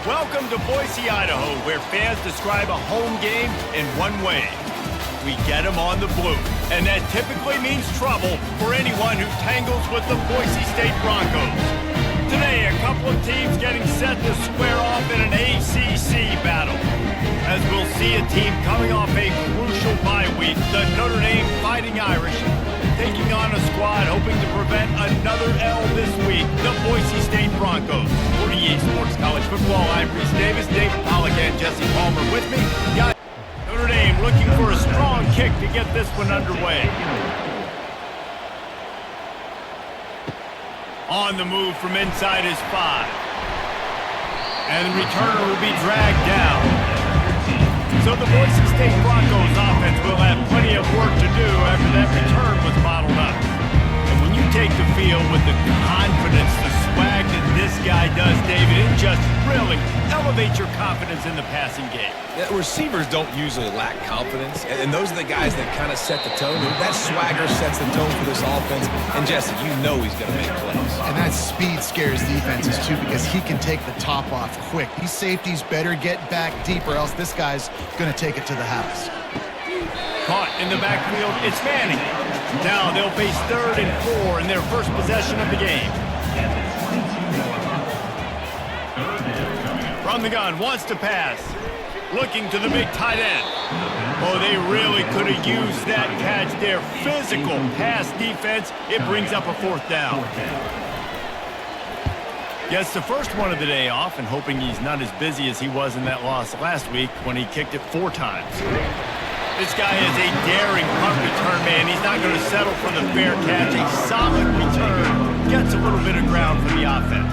Welcome to Boise, Idaho, where fans describe a home game in one way. We get them on the blue, and that typically means trouble for anyone who tangles with the Boise State Broncos. Today, a couple of teams getting set to square off in an ACC battle. As we'll see a team coming off a crucial bye week, the Notre Dame Fighting Irish, taking on a squad hoping to prevent another L this week, the Boise State Broncos. For EA Sports College Football, I'm Reese Davis, David Pollack, and Jesse Palmer with me. Notre Dame looking for a strong kick to get this one underway. On the move from inside his 5. And the returner will be dragged down. So the Boise State Broncos offense will have plenty of work to do after that return was bottled up. And when you take the field with the confidence, the swag that this guy does, David, it just really elevates your confidence in the passing game. Yeah, receivers don't usually lack confidence, and those are the guys that kind of set the tone. That swagger sets the tone for this offense, and Jesse, you know he's going to make plays. And that speed scares defenses, too, because he can take the top off quick. These safeties better get back deep, or else this guy's going to take it to the house. Caught in the backfield, it's Manning. Now they'll face 3rd and 4 in their first possession of the game. From the gun, wants to pass. Looking to the big tight end. Oh, they really could have used that catch there. Physical pass defense. It brings up a 4th down. Gets the first one of the day off and hoping he's not as busy as he was in that loss last week when he kicked it 4 times. This guy is a daring punt return man. He's not going to settle for the fair catch. A solid return. Gets a little bit of ground for the offense.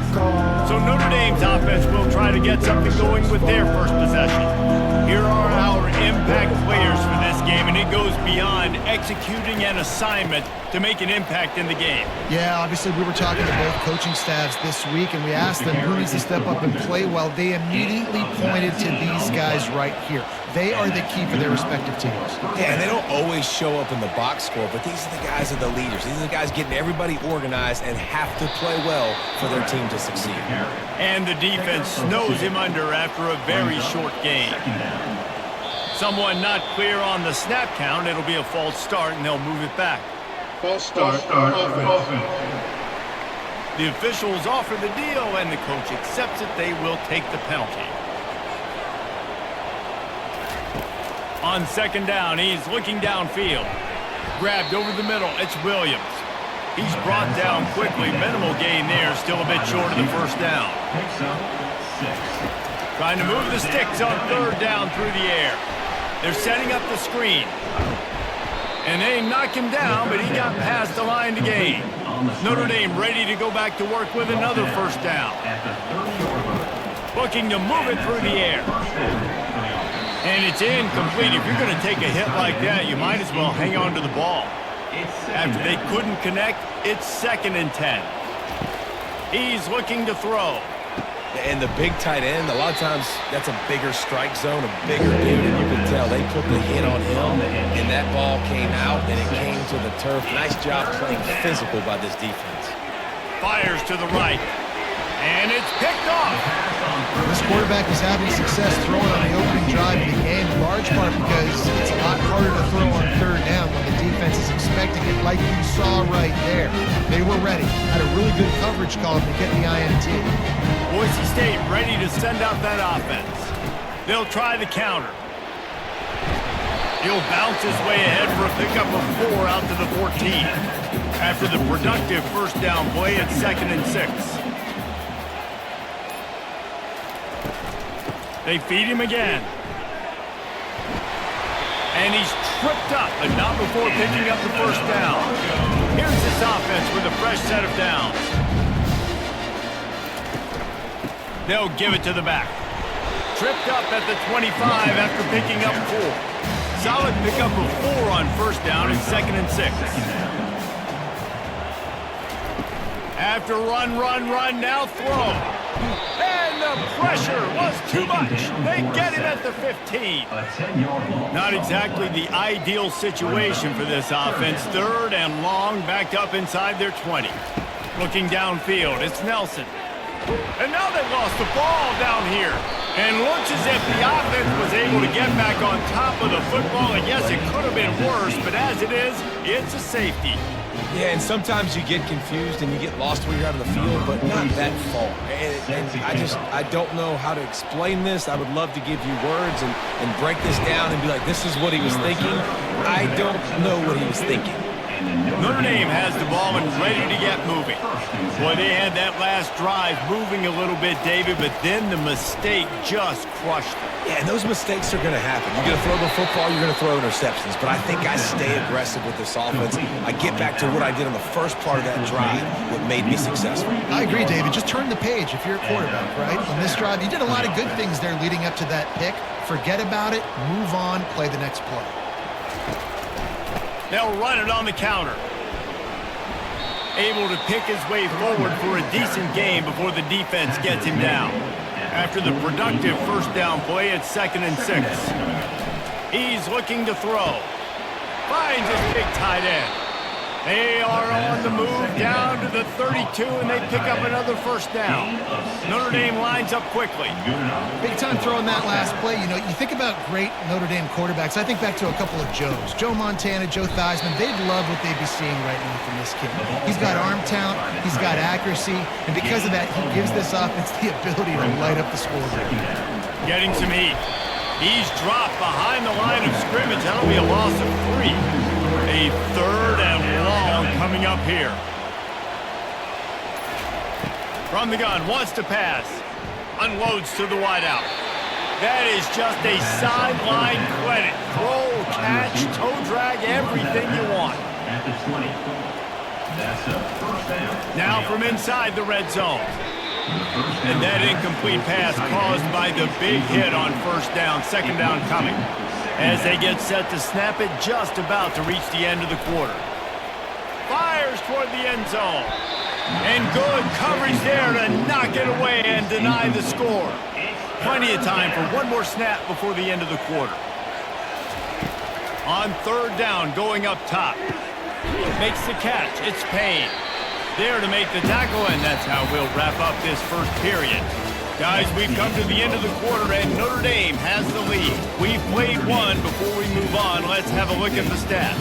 So Notre Dame's offense will try to get something going with their first possession. Here are our impact players for this game, and it goes beyond executing an assignment to make an impact in the game. Yeah, obviously we were talking to both coaching staffs this week, and we asked them who needs to step up and play well. They immediately pointed to these guys right here. They are the key for their respective teams. Yeah, and they don't always show up in the box score, but these are the guys that are the leaders. These are the guys getting everybody organized and have to play well for their team to succeed. And the defense snows him under after a very short game. Someone not clear on the snap count. It'll be a false start, and they'll move it back. False start. Offense. The officials offer the deal, and the coach accepts it. They will take the penalty. On 2nd down, he's looking downfield. Grabbed over the middle, it's Williams. He's brought down quickly. Minimal gain there, still a bit short of the 1st down. Trying to move the sticks on 3rd down through the air. They're setting up the screen. And they knock him down, but he got past the line to gain. Notre Dame ready to go back to work with another 1st down. Looking to move it through the air. And it's incomplete. If you're going to take a hit like that, you might as well hang on to the ball. After they couldn't connect, it's 2nd and 10. He's looking to throw. And the big tight end, a lot of times that's a bigger strike zone, a bigger dude, and you can tell they put the hit on him, and that ball came out, and it came to the turf. Nice job playing physical by this defense. Fires to the right. And it's picked off. This quarterback is having success throwing on the opening drive of the game, in large part because it's a lot harder to throw on 3rd down when the defense is expecting it, like you saw right there. They were ready. Had a really good coverage call to get the INT. Boise State ready to send out that offense. They'll try the counter. He'll bounce his way ahead for a pickup of 4 out to the 14. After the productive 1st down play, it's 2nd and 6. They feed him again. And he's tripped up, but not before picking up the 1st down. Here's this offense with a fresh set of downs. They'll give it to the back. Tripped up at the 25 after picking up 4. Solid pickup of 4 on 1st down and 2nd and 6. After run, now throw. And the pressure was too much. They get him at the 15. Not exactly the ideal situation for this offense. 3rd and long, backed up inside their 20. Looking downfield, it's Nelson. And now they lost the ball down here. And looks as if the offense was able to get back on top of the football. And yes, it could have been worse, but as it is, it's a safety. Yeah, and sometimes you get confused and you get lost when you're out of the field, but not that far. And I don't know how to explain this. I would love to give you words and break this down and be like, this is what he was thinking. I don't know what he was thinking. Notre Dame has the ball and ready to get moving. Boy, they had that last drive moving a little bit, David, but then the mistake just crushed them. Yeah, and those mistakes are going to happen. You're going to throw the football, you're going to throw interceptions. But I think I stay aggressive with this offense. I get back to what I did on the first part of that drive, what made me successful. I agree, David. Just turn the page if you're a quarterback, right? On this drive, you did a lot of good things there leading up to that pick. Forget about it, move on, play the next play. They'll run it on the counter. Able to pick his way forward for a decent game before the defense gets him down. After the productive first down play, it's 2nd and 6. He's looking to throw. Finds his big tight end. They are on the move down to the 32, and they pick up another first down. Notre Dame lines up quickly. Big time throwing that last play. You know, you think about great Notre Dame quarterbacks. I think back to a couple of Joes. Joe Montana, Joe Theismann. They'd love what they'd be seeing right now from this kid. He's got arm talent. He's got accuracy. And because of that, he gives this offense the ability to light up the scoreboard. Getting some heat. He's dropped behind the line of scrimmage. That'll be a loss of 3. A 3rd and long coming up here. From the gun, wants to pass. Unloads to the wideout. That is just a sideline credit. Throw, catch, toe drag, everything you want. At the 20. That's a first down. Now from inside the red zone. And that incomplete pass caused by the big hit on first down. 2nd down coming. As they get set to snap it, just about to reach the end of the quarter. Fires toward the end zone. And good coverage there to knock it away and deny the score. Plenty of time for one more snap before the end of the quarter. On 3rd down, going up top. Makes the catch. It's Payne. There to make the tackle, and that's how we'll wrap up this first period. Guys, we've come to the end of the quarter, and Notre Dame has the lead. We've played one. Before we move on, let's have a look at the stats.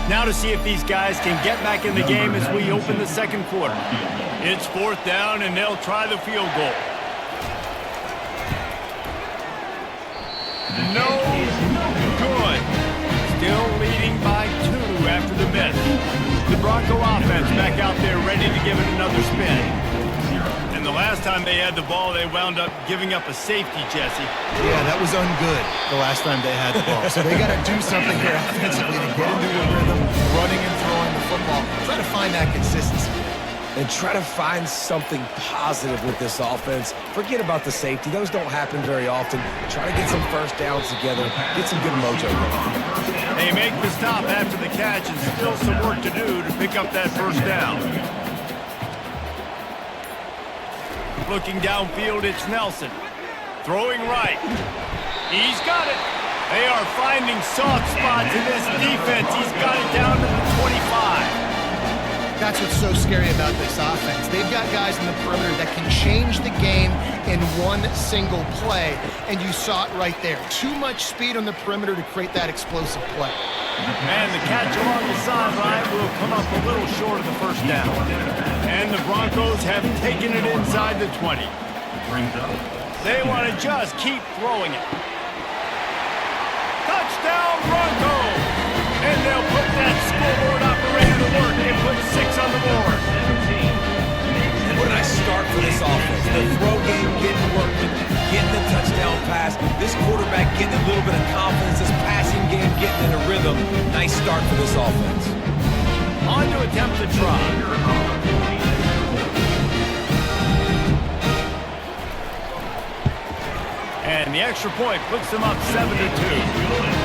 Now to see if these guys can get back in the game as we open the 2nd quarter. It's 4th down, and they'll try the field goal. No good. Still leading by 2 after the miss. The Bronco offense back out there ready to give it another spin. And the last time they had the ball, they wound up giving up a safety, Jesse. Yeah, that was ungood the last time they had the ball. So they got to do something here offensively to get into a rhythm, running and throwing the football. Try to find that consistency. And try to find something positive with this offense. Forget about the safety. Those don't happen very often. Try to get some first downs together. Get some good mojo going. They make the stop after the catch and still some work to do to pick up that first down. Looking downfield, it's Nelson. Throwing right. He's got it. They are finding soft spots in this defense. He's got it down to the 25. That's what's so scary about this offense. They've got guys in the perimeter that can change the game in one single play, and you saw it right there. Too much speed on the perimeter to create that explosive play. And the catch along the sideline will come up a little short of the first down. And the Broncos have taken it inside the 20. They want to just keep throwing it. Touchdown, Broncos! And they'll put that scoreboard operator to work and put 6 on the board. And when I start for this offense, the throw game getting working, getting the touchdown pass, this quarterback getting a little bit of confidence, this passing game getting in a rhythm. Nice start for this offense. On to attempt the try. And the extra point puts them up 7-2.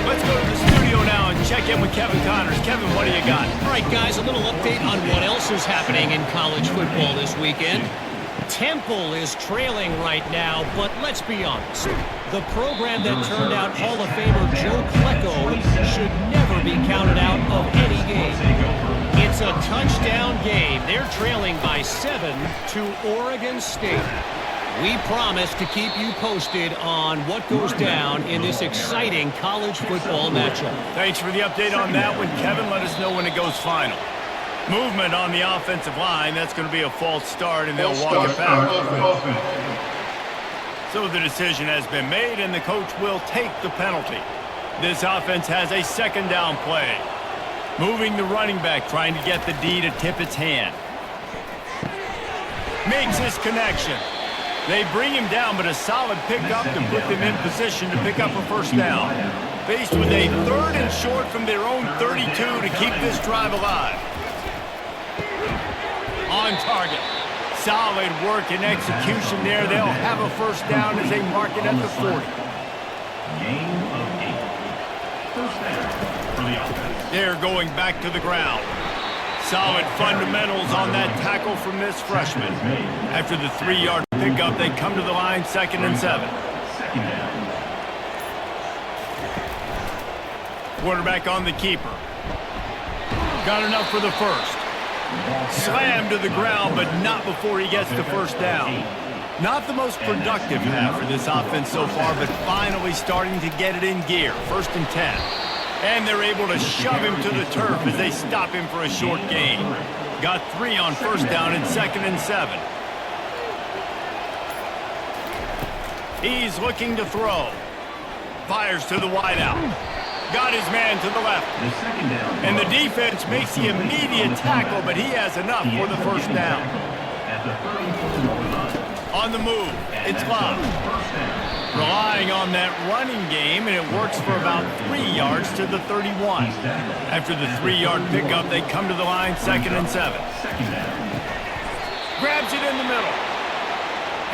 Let's go to the studio now and check in with Kevin Connors. Kevin, what do you got? All right, guys, a little update on what else is happening in college football this weekend. Temple is trailing right now, but let's be honest. The program that turned out Hall of Famer Joe Klecko should never be counted out of any game. It's a touchdown game. They're trailing by 7 to Oregon State. We promise to keep you posted on what goes down in this exciting college football matchup. Thanks for the update on that one, Kevin. Let us know when it goes final. Movement on the offensive line. That's going to be a false start, and they'll walk it back. So the decision has been made, and the coach will take the penalty. This offense has a second down play. Moving the running back, trying to get the D to tip its hand. Makes his connection. They bring him down, but a solid pickup to put them in position to pick up a first down. Faced with a 3rd and short from their own 32 to keep this drive alive. On target. Solid work and execution there. They'll have a first down as they mark it at the 40. Gain of 8. First down for the offense. They're going back to the ground. Solid fundamentals on that tackle from this freshman. After the 3-yard pickup, they come to the line, 2nd and 7. Second down. Quarterback on the keeper. Got enough for the first. Slammed to the ground, but not before he gets the first down. Not the most productive half for this offense so far, but finally starting to get it in gear. 1st and 10. And they're able to shove him to the turf as they stop him for a short gain. Got 3 on first down and 2nd and 7. He's looking to throw. Fires to the wideout. Got his man to the left. And the defense makes the immediate tackle, but he has enough for the first down. On the move, it's Love. Relying on that running game, and it works for about 3 yards to the 31. After the 3-yard pickup, they come to the line, 2nd and 7. Grabs it in the middle.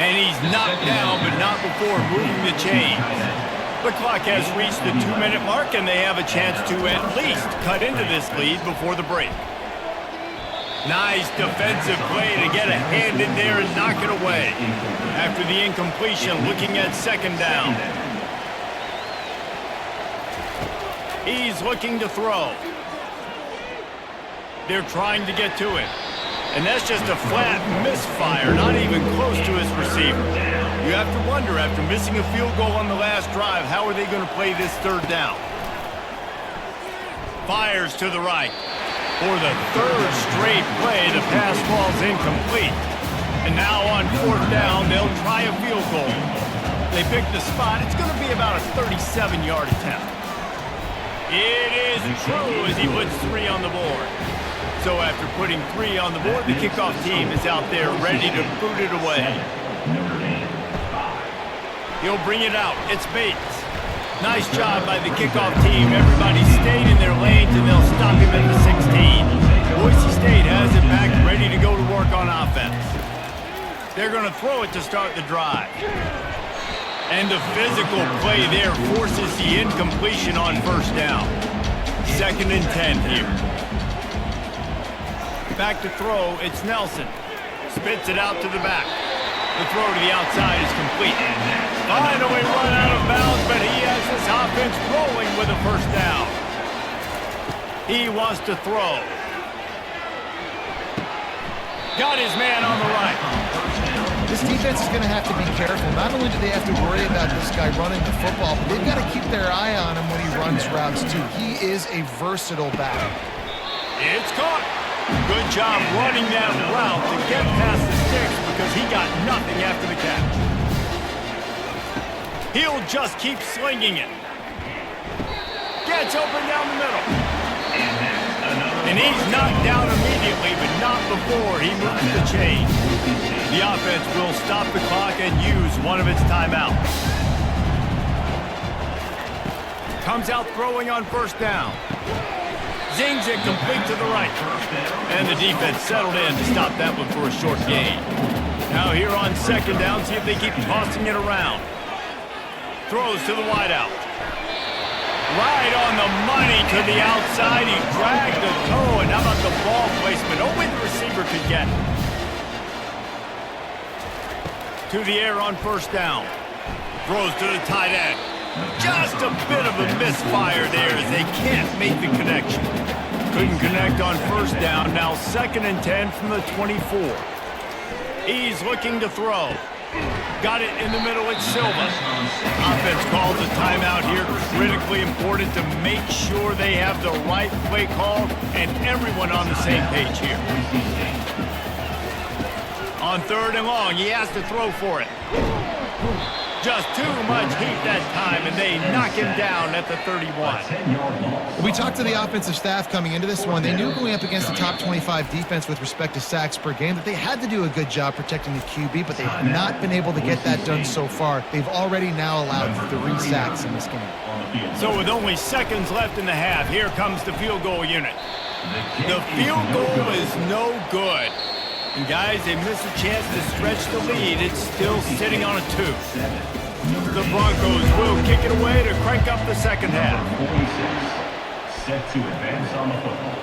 And he's knocked down, but not before moving the chains. The clock has reached the 2-minute mark, and they have a chance to at least cut into this lead before the break. Nice defensive play to get a hand in there and knock it away. After the incompletion, looking at 2nd down. He's looking to throw. They're trying to get to it. And that's just a flat misfire, not even close to his receiver. You have to wonder, after missing a field goal on the last drive, how are they going to play this 3rd down? Fires to the right. For the 3rd straight play, the pass falls incomplete. And now on 4th down, they'll try a field goal. They pick the spot. It's going to be about a 37-yard attempt. It is true as he puts 3 on the board. So after putting 3 on the board, the kickoff team is out there ready to boot it away. He'll bring it out. It's Bates. Nice job by the kickoff team. Everybody stayed in their lanes, and they'll stop him at the 16. Boise State has it back, ready to go to work on offense. They're going to throw it to start the drive. And the physical play there forces the incompletion on first down. 2nd and 10 here. Back to throw, it's Nelson. Spits it out to the back. The throw to the outside is complete. Finally run out of bounds, but he has this offense rolling with a first down. He wants to throw. Got his man on the right. This defense is going to have to be careful. Not only do they have to worry about this guy running the football, but they've got to keep their eye on him when he runs routes, too. He is a versatile back. It's caught. Good job running that route to get past the sticks because he got nothing after the catch. He'll just keep slinging it. Gets open down the middle. And he's knocked down immediately, but not before he moves the chain. The offense will stop the clock and use one of its timeouts. Comes out throwing on first down. Zings it complete to the right. And the defense settled in to stop that one for a short gain. Now here on 2nd down, see if they keep tossing it around. Throws to the wideout. Right on the money to the outside. He dragged the toe, and how about the ball placement? Only the receiver could get it. to the air on first down. Throws to the tight end. Just a bit of a misfire there as they can't make the connection. Couldn't connect on first down. Now 2nd and 10 from the 24. He's looking to throw. Got it in the middle. It's Silva. Offense calls a timeout here. Critically important to make sure they have the right play call and everyone on the same page here. On 3rd and long, he has to throw for it. Just too much heat that time, and they knock him down at the 31. We talked to the offensive staff coming into this one. They knew going up against the top 25 defense with respect to sacks per game that they had to do a good job protecting the QB, but they have not been able to get that done so far. They've already now allowed 3 sacks in this game. So with only seconds left in the half, here comes the field goal unit. The field goal is no good. And guys, they miss a chance to stretch the lead. It's still sitting on a 2. The Broncos will kick it away to crank up the second half. 46, set to advance on the football.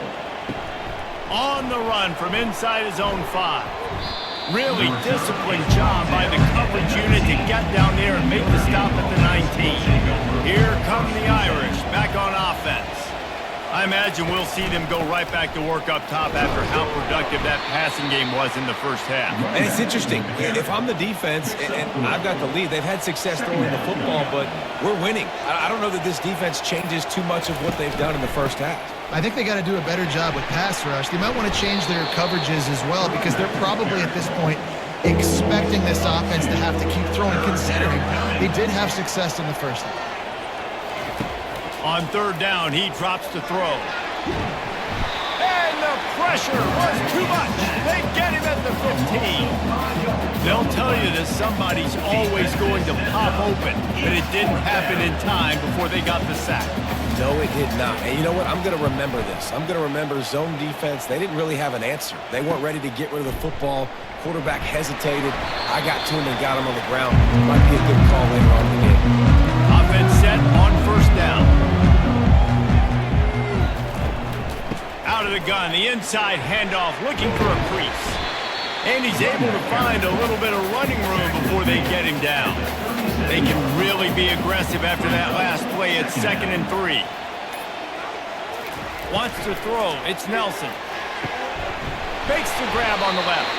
On the run from inside his own 5. Really disciplined job by the coverage unit to get down there and make the stop at the 19. Here come the Irish back on offense. I imagine we'll see them go right back to work up top after how productive that passing game was in the first half. And it's interesting. If I'm the defense and I've got the lead, they've had success throwing the football, but we're winning. I don't know that this defense changes too much of what they've done in the first half. I think they got to do a better job with pass rush. They might want to change their coverages as well because they're probably at this point expecting this offense to have to keep throwing, considering they did have success in the first half. On 3rd down, he drops to throw. And the pressure was too much. They get him at the 15. They'll tell you that somebody's always going to pop open, but it didn't happen in time before they got the sack. No, it did not. And you know what? I'm going to remember this. I'm going to remember zone defense. They didn't really have an answer. They weren't ready to get rid of the football. Quarterback hesitated. I got to him and got him on the ground. Might be a good call later on in the game. Offense set on first down. Out of the gun, the inside handoff, looking for a crease. And he's able to find a little bit of running room before they get him down. They can really be aggressive after that last play at 2nd and 3. Wants to throw, it's Nelson. Fakes the grab on the left.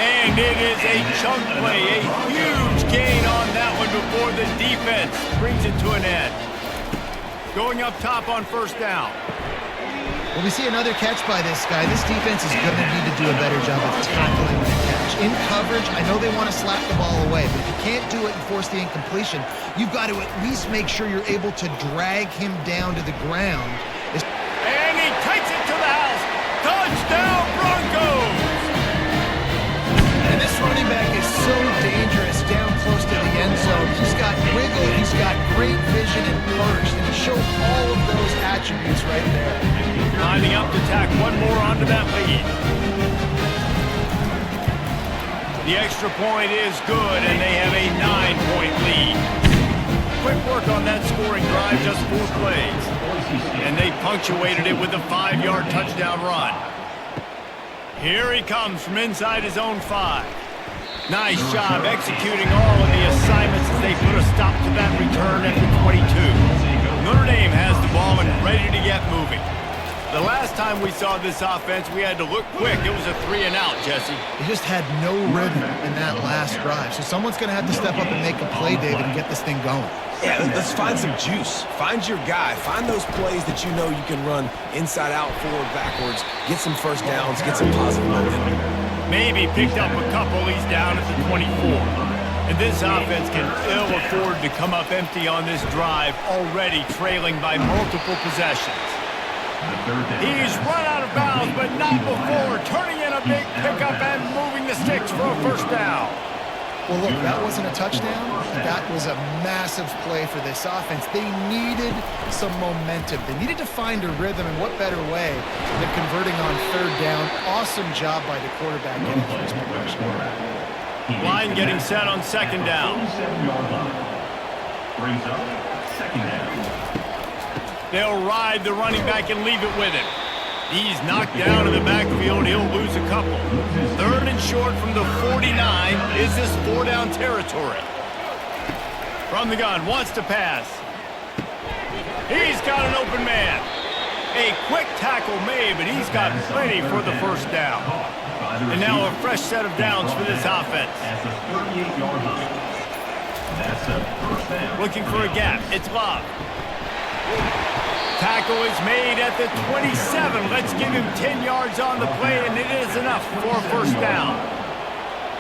And it is a chunk play, a huge gain on that one before the defense brings it to an end. Going up top on first down. Well, we see another catch by this guy. This defense is going to need to do a better job of tackling the catch. In coverage, I know they want to slap the ball away, but if you can't do it and force the incompletion, you've got to at least make sure you're able to drag him down to the ground. And he takes it to the house. Touchdown, Broncos! And this running back is so dangerous down close to the end zone. He's got wiggle, he's got great vision and burst, and he showed all of those attributes right there. Lining up to tack one more onto that lead. The extra point is good, and they have a 9-point lead. Quick work on that scoring drive, just 4 plays. And they punctuated it with a 5-yard touchdown run. Here he comes from inside his own 5. Nice job executing all of the assignments as they put a stop to that return at the 22. Notre Dame has the ball and ready to get moving. The last time we saw this offense, we had to look quick. It was a 3-and-out, Jesse. They just had no rhythm in that last drive. So someone's going to have to step up and make a play, David, and get this thing going. Yeah, let's find some juice. Find your guy. Find those plays that you know you can run inside out, forward, backwards. Get some first downs. Get some positive momentum. Maybe picked up a couple. He's down at the 24. And this offense can ill afford to come up empty on this drive, already trailing by multiple possessions. He's run out of bounds, but not before turning in a big pickup and moving the sticks for a first down. Well, look, that wasn't a touchdown. That was a massive play for this offense. They needed some momentum. They needed to find a rhythm, and what better way than converting on 3rd down. Awesome job by the quarterback getting through his progression. Line getting set on 2nd down. Brings up 2nd down. They'll ride the running back and leave it with him. He's knocked down in the backfield. He'll lose a couple. 3rd and short from the 49. Is this 4-down territory? From the gun, wants to pass. He's got an open man. A quick tackle made, but he's got plenty for the first down. And now a fresh set of downs for this offense. Looking for a gap. It's Love. Tackle is made at the 27. Let's give him 10 yards on the play, and it is enough for a first down.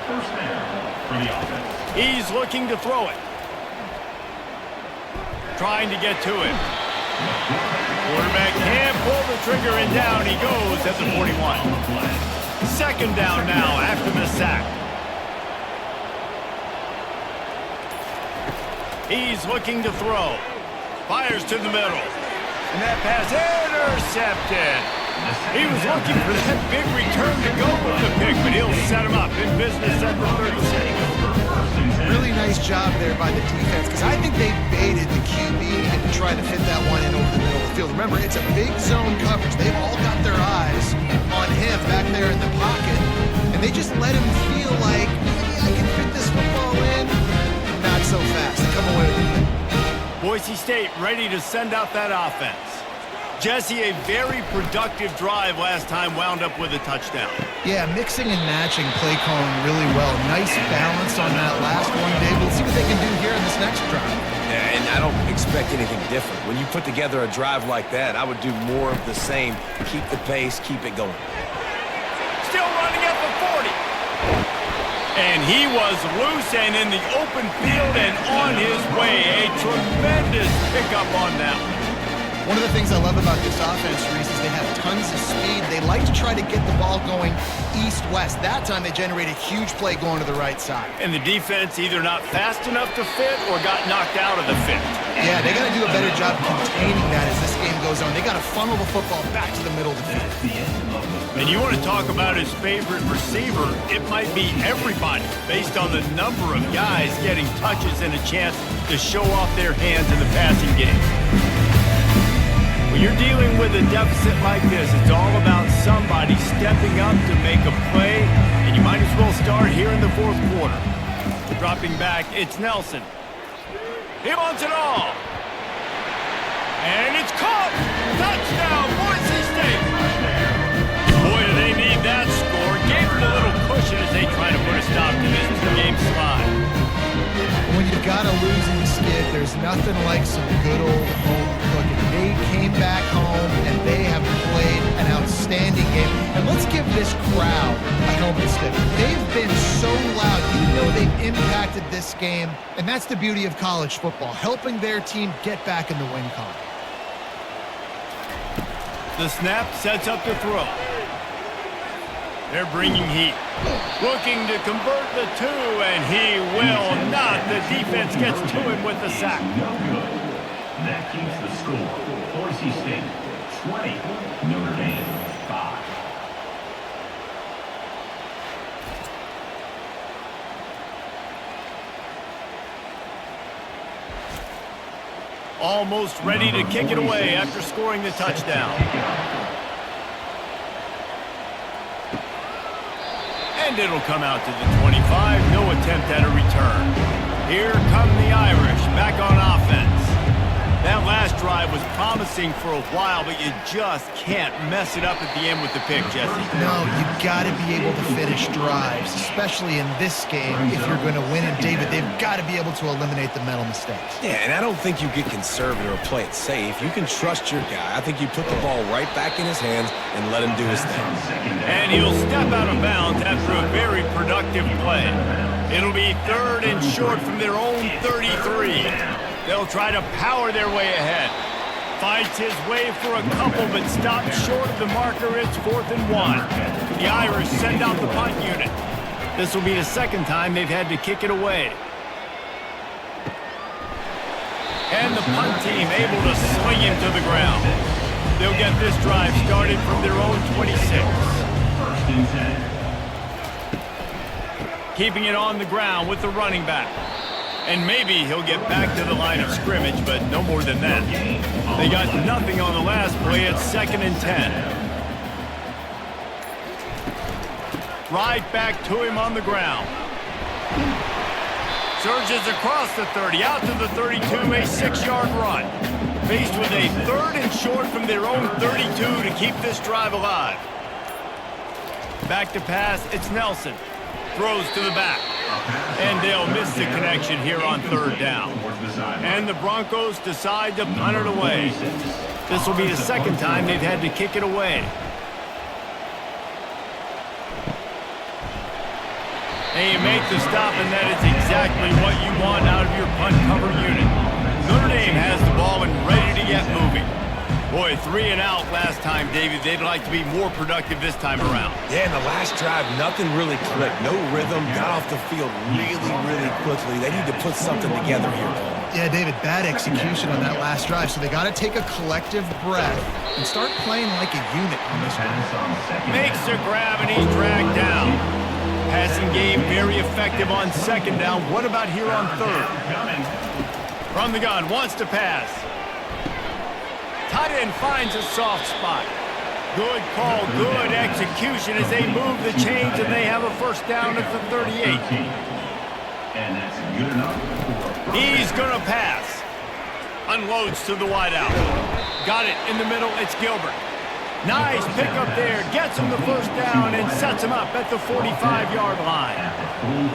First down for the offense. He's looking to throw it. Trying to get to him. Quarterback can't pull the trigger, and down he goes at the 41. Second down now after the sack. He's looking to throw. Fires to the middle. And that pass intercepted. He was looking for that big return to go with the pick, but he'll set him up in business at the 36. Really nice job there by the defense, because I think they baited the QB and tried to fit that one in over the middle of the field. Remember, it's a big zone coverage. They've all got their eyes on him back there in the pocket, and they just let him feel like, maybe I can fit this football in. Not so fast. They come away with it. Boise State ready to send out that offense. Jesse, a very productive drive last time, wound up with a touchdown. Yeah, mixing and matching play calling really well. Nice balance on that last one, Dave. We'll see what they can do here in this next drive. Yeah, and I don't expect anything different. When you put together a drive like that, I would do more of the same. Keep the pace, keep it going. Still running at the 40. And he was loose and in the open field and on his way. A tremendous pickup on that one. One of the things I love about this offense, Reese, is they have tons of speed. They like to try to get the ball going east-west. That time they generated a huge play going to the right side. And the defense either not fast enough to fit or got knocked out of the fit. Yeah, they got to do a better job containing that as this game goes on. They got to funnel the football back to the middle of the field. And you want to talk about his favorite receiver, it might be everybody based on the number of guys getting touches and a chance to show off their hands in the passing game. When you're dealing with a deficit like this, it's all about somebody stepping up to make a play, and you might as well start here in the fourth quarter. Dropping back, it's Nelson. He wants it all. And it's caught! Touchdown, Boise State! Boy, do they need that score. Gave them a little cushion as they try to put a stop to this two-game slide. When you've got a losing skid, there's nothing like some good old home cooking. They came back home, and they have played an outstanding game. And let's give this crowd a helmet stick. They've been so loud. You know they've impacted this game, and that's the beauty of college football, helping their team get back in the win column. The snap sets up the throw. They're bringing heat. Looking to convert the two, and he will not. The defense gets to him with the sack. No good. That keeps the score. Boise State 20, Notre Dame 5. Almost ready to kick it away after scoring the touchdown. And it'll come out to the 25. No attempt at a return. Here come the Irish back on offense. That last drive was promising for a while, but you just can't mess it up at the end with the pick, Jesse. No, you've got to be able to finish drives, especially in this game if you're going to win. And, David, they've got to be able to eliminate the mental mistakes. Yeah, and I don't think you get conservative or play it safe. You can trust your guy. I think you put the ball right back in his hands and let him do his thing. And he'll step out of bounds after a very productive play. It'll be third and short from their own 33. They'll try to power their way ahead. Fights his way for a couple, but stops short of the marker. It's 4th and 1. The Irish send out the punt unit. This will be the second time they've had to kick it away. And the punt team able to sling him to the ground. They'll get this drive started from their own 26. First and 10. Keeping it on the ground with the running back. And maybe he'll get back to the line of scrimmage, but no more than that. They got nothing on the last play. It's 2nd and 10. Right back to him on the ground. Surges across the 30, out to the 32, a 6-yard run. Faced with a 3rd and short from their own 32 to keep this drive alive. Back to pass, it's Nelson. Throws to the back. And they'll miss the connection here on 3rd down. And the Broncos decide to punt it away. This will be the 2nd time they've had to kick it away. And you make the stop, and that is exactly what you want out of your punt cover unit. Notre Dame has the ball and ready to get moving. Boy, 3 and out last time, David. They'd like to be more productive this time around. Yeah, in the last drive, nothing really clicked. No rhythm, got off the field really, really quickly. They need to put something together here, Paul. Yeah, David, bad execution on that last drive, so they got to take a collective breath and start playing like a unit on this one. Makes the grab, and he's dragged down. Passing game very effective on 2nd down. What about here on 3rd? From the gun, wants to pass. Tight end finds a soft spot. Good call, good execution as they move the chains, and they have a 1st down at the 38. And that's good enough. He's going to pass. Unloads to the wideout. Got it in the middle. It's Gilbert. Nice pickup there. Gets him the 1st down and sets him up at the 45-yard line.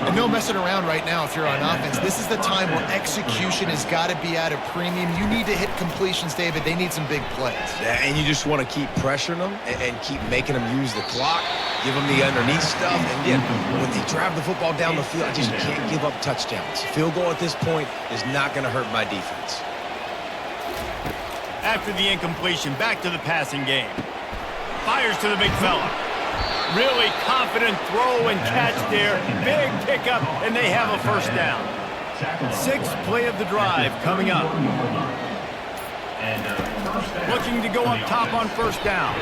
And no messing around right now if you're on offense. This is the time where execution has got to be at a premium. You need to hit completions, David. They need some big plays. Yeah, and you just want to keep pressuring them and keep making them use the clock, give them the underneath stuff. And again, when they drive the football down the field, I just can't give up touchdowns. Field goal at this point is not going to hurt my defense. After the incompletion, back to the passing game. Fires to the big fella. Really confident throw and catch there. Big pickup, and they have a 1st down. 6th play of the drive coming up. Looking to go up top on 1st down.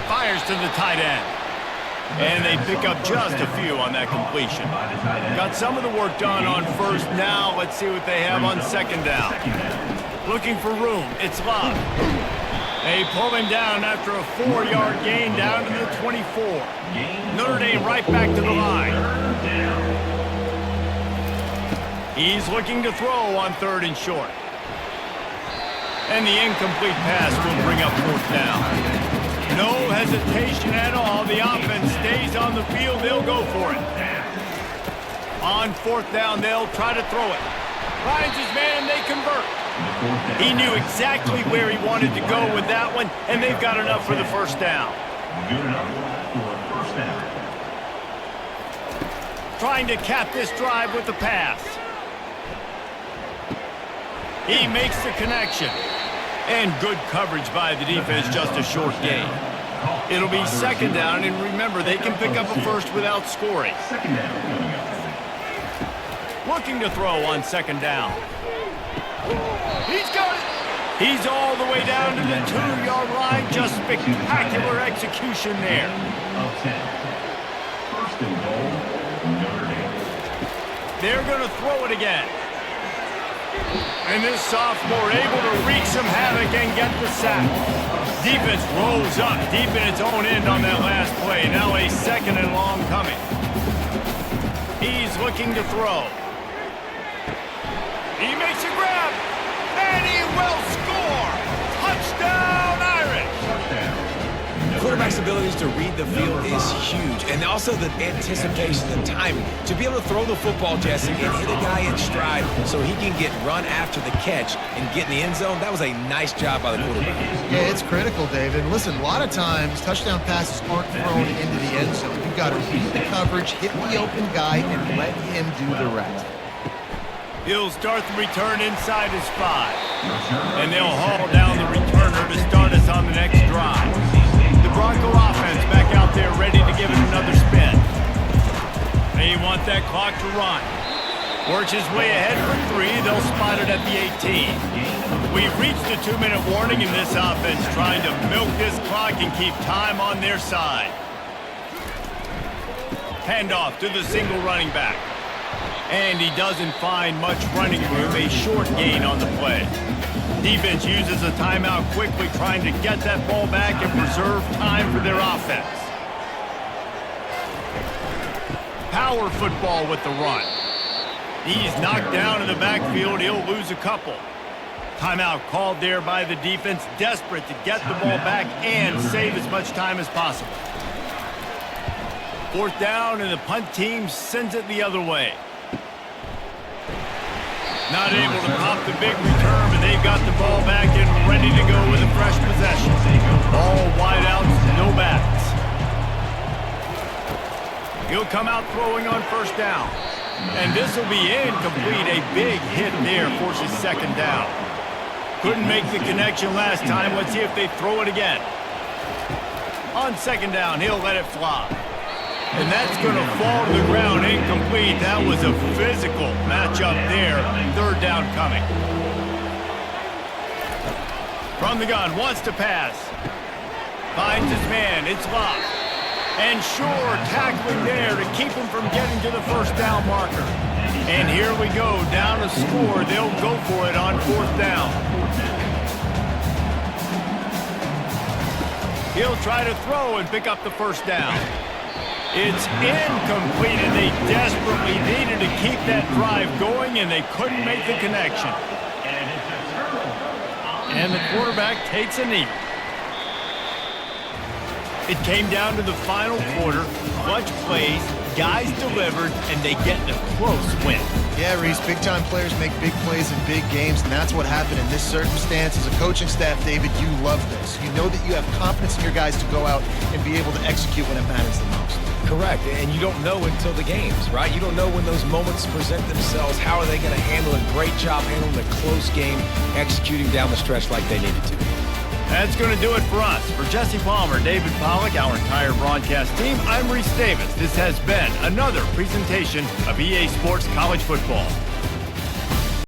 Fires to the tight end. And they pick up just a few on that completion. Got some of the work done on 1st. Now let's see what they have on 2nd down. Looking for room. It's Love. They pull him down after a 4-yard gain down to the 24. Notre Dame right back to the line. He's looking to throw on 3rd and short. And the incomplete pass will bring up 4th down. No hesitation at all. The offense stays on the field. They'll go for it. On 4th down, they'll try to throw it. Finds his man, and they convert. He knew exactly where he wanted to go with that one, and they've got enough for the 1st down. Good enough for a 1st down. Trying to cap this drive with the pass. He makes the connection. And good coverage by the defense, just a short gain. It'll be 2nd down, and remember, they can pick up a 1st without scoring. 2nd down coming up. Looking to throw on 2nd down. He's got it. He's all the way down to the 2-yard line. Just spectacular execution there. Of 10. 1st and goal, Notre Dame. They're going to throw it again. And this sophomore able to wreak some havoc and get the sack. Defense rolls up deep in its own end on that last play. Now a 2nd and long coming. He's looking to throw. He makes a grab, and he will score! Touchdown, Irish! Quarterback's abilities to read the field is huge, and also the anticipation and timing. To be able to throw the football, Jesse, and hit a guy in stride so he can get run after the catch and get in the end zone, that was a nice job by the quarterback. Yeah, it's critical, David. Listen, a lot of times touchdown passes aren't thrown into the end zone. You've got to read the coverage, hit the open guy, and let him do the rest. He'll start the return inside his 5. And they'll haul down the returner to start us on the next drive. The Bronco offense back out there ready to give it another spin. They want that clock to run. Works his way ahead for 3. They'll spot it at the 18. We've reached the 2-minute warning, and this offense trying to milk this clock and keep time on their side. Handoff to the single running back. And he doesn't find much running room, a short gain on the play. Defense uses a timeout quickly, trying to get that ball back and preserve time for their offense. Power football with the run. He's knocked down in the backfield. He'll lose a couple. Timeout called there by the defense, desperate to get the ball back and save as much time as possible. 4th down, and the punt team sends it the other way. Not able to pop the big return, but they've got the ball back and ready to go with a fresh possession. All wideouts, no backs. He'll come out throwing on 1st down. And this will be incomplete. A big hit there forces 2nd down. Couldn't make the connection last time. Let's see if they throw it again. On 2nd down, he'll let it fly. And that's going to fall to the ground incomplete. That was a physical matchup there. 3rd down coming. From the gun, wants to pass. Finds his man. It's locked. And Shore tackling there to keep him from getting to the 1st down marker. And here we go, down a score. They'll go for it on 4th down. He'll try to throw and pick up the 1st down. It's incomplete, and they desperately needed to keep that drive going, and they couldn't make the connection. And the quarterback takes a knee. It came down to the final quarter. Clutch plays, guys delivered, and they get a close win. Yeah, Reese, big-time players make big plays in big games, and that's what happened in this circumstance. As a coaching staff, David, you love this. You know that you have confidence in your guys to go out and be able to execute when it matters the most. Correct, and you don't know until the games, right? You don't know when those moments present themselves. How are they going to handle it? Great job handling the close game, executing down the stretch like they needed to. That's going to do it for us. For Jesse Palmer, David Pollack, our entire broadcast team, I'm Reese Davis. This has been another presentation of EA Sports College Football.